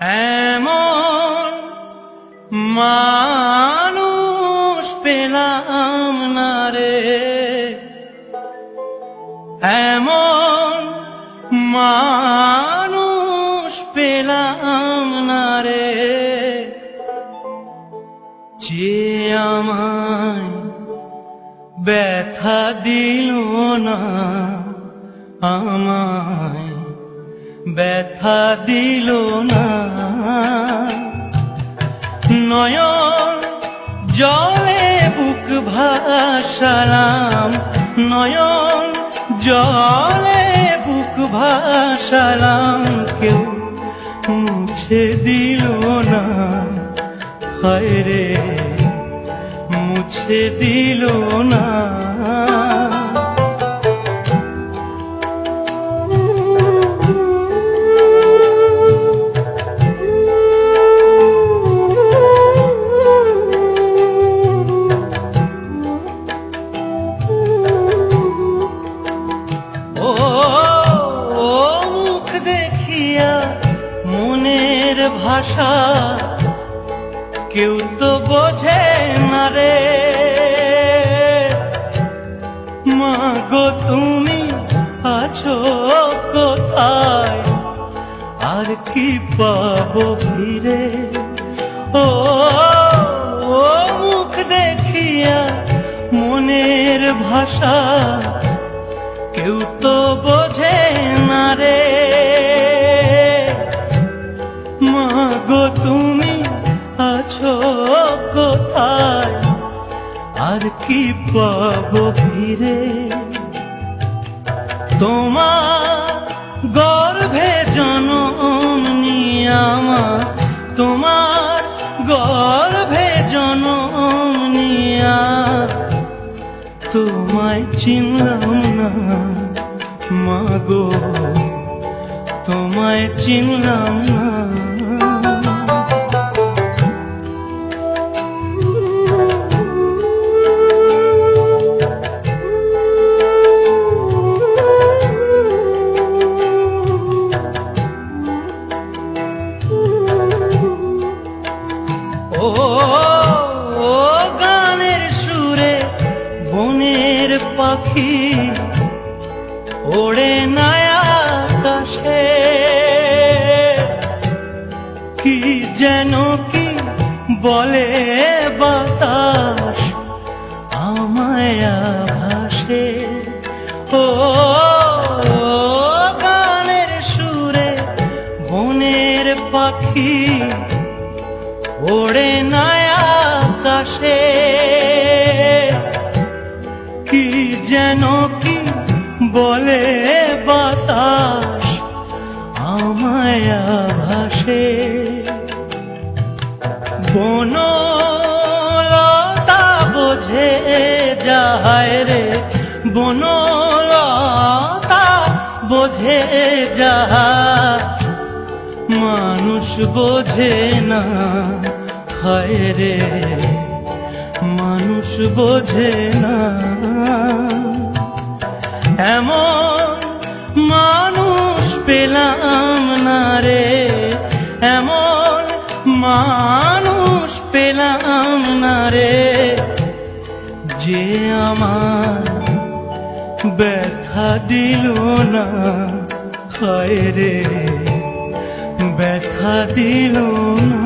এমন মানুষ পেলাম না রে, এমন মানুষ পেলাম না রে, যে আমায় ব্যথা দিল না, আমায় ব্যথা দিল না। নয়ন জলে বুক ভাসালাম, নয়ন জলে বুক ভাসালাম, কেউ মুছে দিল না, হায় রে মুছে দিল না। ও মুখ দেখিয়া মনের ভাষা কেউ তো বোঝে না রে, মা গো তুমি আছো কোথায়, আর কি পাবো ফিরে। ও মুখ দেখিয়া মনের ভাষা কেউ তো বোঝে না রে, মা গো তুমি আছো কোথায়, আর কি পাবো ফিরে। তোমার গর্ভে জনম নিয়ে আমার, তোমার গর্ভে জনম নিয়া তোমায় চিনলাম না, মা গো তোমায় চিনলাম না। ও গানের সুরে বনের পাখি ওড়ে না আকাশে, কি যেন কি বলে বাতাস আমায় ভাসে। ও গানের সুরে বনের পাখি ওড়ে না আকাশে, কি যেন কি বলে বাতাস আমায় ভাসে। বনলতা বোঝে যায় রে, বনলতা বোঝে যায়, মানুষ বোঝে না, হায় রে মানুষ বোঝে না। এমন মানুষ পেলাম না রে, এমন মানুষ পেলাম না রে, যে আমার ব্যথা দিল না, হায় রে ব্যথা দিল না।